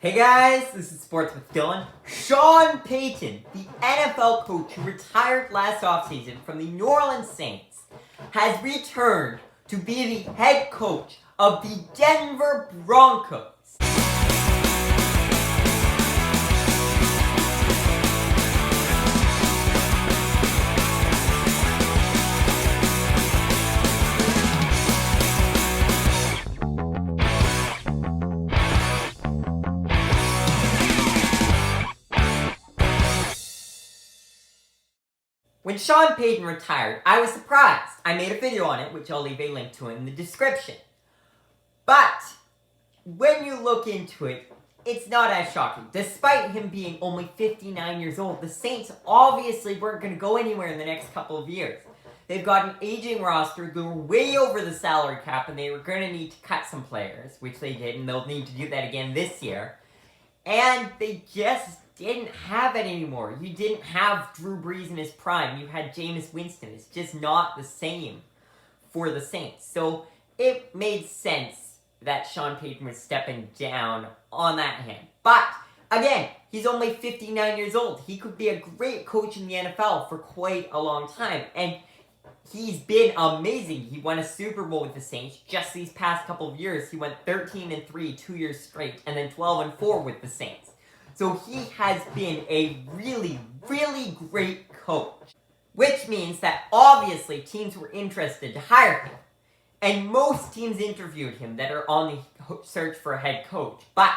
Hey guys, this is Sports with Dylan. Sean Payton, the NFL coach who retired last offseason from the New Orleans Saints, has returned to be the head coach of the Denver Broncos. When Sean Payton retired, I was surprised. I made a video on it, which I'll leave a link to in the description. But when you look into it, it's not as shocking. Despite him being only 59 years old, the Saints obviously weren't going to go anywhere in the next couple of years. They've got an aging roster, they were way over the salary cap, and they were going to need to cut some players, which they did, and they'll need to do that again this year. And they just didn't have it anymore. You didn't have Drew Brees in his prime. You had Jameis Winston. It's just not the same for the Saints. So it made sense that Sean Payton was stepping down on that hand. But, again, he's only 59 years old. He could be a great coach in the NFL for quite a long time. And he's been amazing. He won a Super Bowl with the Saints just these past couple of years. He went 13-3 2 years straight, and then 12-4 with the Saints. So he has been a really, really great coach. Which means that obviously teams were interested to hire him. And most teams interviewed him that are on the search for a head coach. But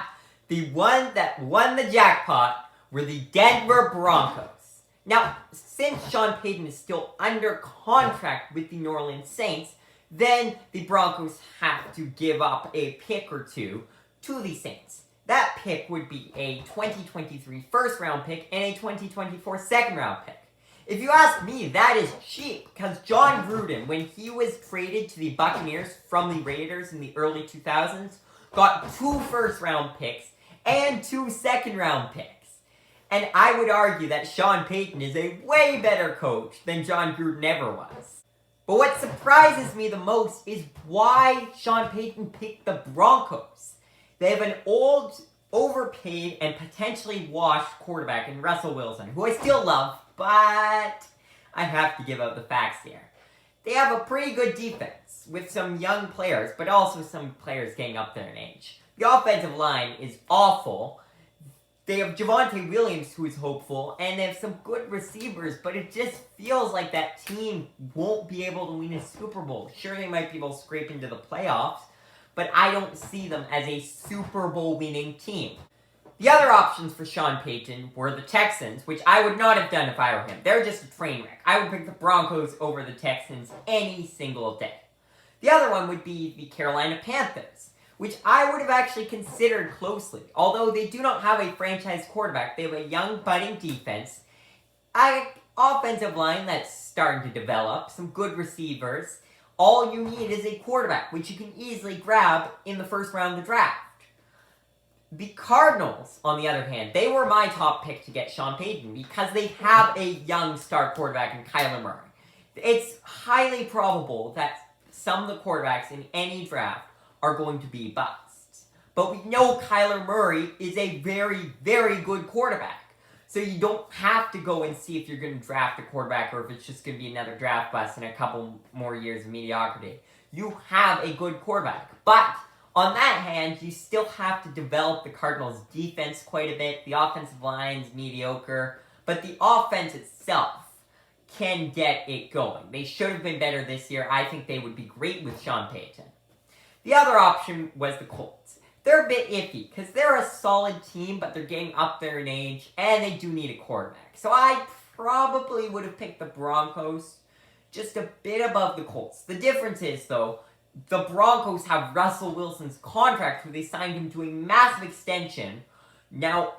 the one that won the jackpot were the Denver Broncos. Now, since Sean Payton is still under contract with the New Orleans Saints, then the Broncos have to give up a pick or two to the Saints. That pick would be a 2023 first-round pick and a 2024 second-round pick. If you ask me, that is cheap, because John Gruden, when he was traded to the Buccaneers from the Raiders in the early 2000s, got 2 first-round picks and 2 second-round picks. And I would argue that Sean Payton is a way better coach than John Gruden ever was. But what surprises me the most is why Sean Payton picked the Broncos. They have an old, overpaid, and potentially washed quarterback in Russell Wilson, who I still love, but I have to give out the facts here. They have a pretty good defense with some young players, but also some players getting up there in age. The offensive line is awful. They have Javonte Williams, who is hopeful, and they have some good receivers, but it just feels like that team won't be able to win a Super Bowl. Sure, they might be able to scrape into the playoffs, but I don't see them as a Super Bowl winning team. The other options for Sean Payton were the Texans, which I would not have done if I were him. They're just a train wreck. I would pick the Broncos over the Texans any single day. The other one would be the Carolina Panthers, which I would have actually considered closely. Although they do not have a franchise quarterback, they have a young budding defense, an offensive line that's starting to develop, some good receivers. All you need is a quarterback, which you can easily grab in the first round of the draft. The Cardinals, on the other hand, they were my top pick to get Sean Payton because they have a young star quarterback in Kyler Murray. It's highly probable that some of the quarterbacks in any draft are going to be busts. But we know Kyler Murray is a very, very good quarterback. So you don't have to go and see if you're going to draft a quarterback or if it's just going to be another draft bust in a couple more years of mediocrity. You have a good quarterback. But on that hand, you still have to develop the Cardinals' defense quite a bit. The offensive line's mediocre. But the offense itself can get it going. They should have been better this year. I think they would be great with Sean Payton. The other option was the Colts. They're a bit iffy, because they're a solid team, but they're getting up there in age, and they do need a quarterback. So I probably would have picked the Broncos just a bit above the Colts. The difference is, though, the Broncos have Russell Wilson's contract, who they signed him to a massive extension, now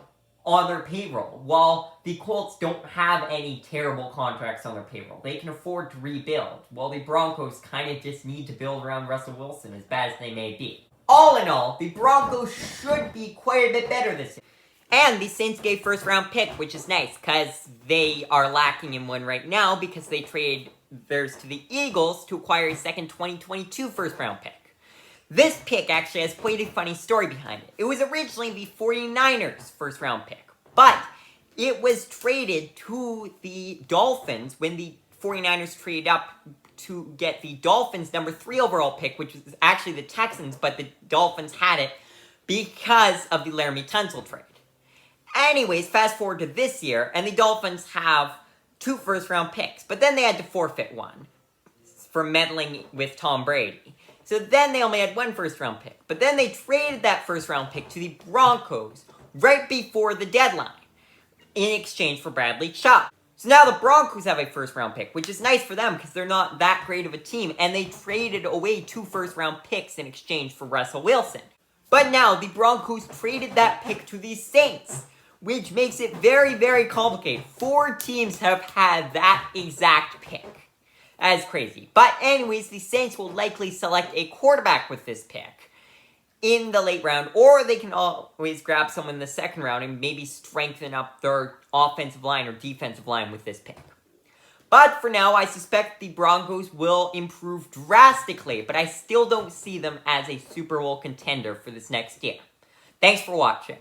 on their payroll, while the Colts don't have any terrible contracts on their payroll. They can afford to rebuild, while the Broncos kind of just need to build around Russell Wilson, as bad as they may be. All in all, the Broncos should be quite a bit better this year. And the Saints gave first-round pick, which is nice, because they are lacking in one right now because they traded theirs to the Eagles to acquire a second 2022 first-round pick. This pick actually has quite a funny story behind it. It was originally the 49ers' first round pick, but it was traded to the Dolphins when the 49ers traded up to get the Dolphins' number 3 overall pick, which was actually the Texans, but the Dolphins had it because of the Laramie Tunsil trade. Anyways, fast forward to this year, and the Dolphins have 2 first-round picks, but then they had to forfeit one for meddling with Tom Brady. So then they only had 1 first-round pick, but then they traded that first-round pick to the Broncos right before the deadline in exchange for Bradley Chubb. So now the Broncos have a first-round pick, which is nice for them because they're not that great of a team, and they traded away 2 first-round picks in exchange for Russell Wilson. But now the Broncos traded that pick to the Saints, which makes it very, very complicated. 4 teams have had that exact pick. That is crazy. But anyways, the Saints will likely select a quarterback with this pick in the late round, or they can always grab someone in the second round and maybe strengthen up their offensive line or defensive line with this pick. But for now, I suspect the Broncos will improve drastically, but I still don't see them as a Super Bowl contender for this next year. Thanks for watching.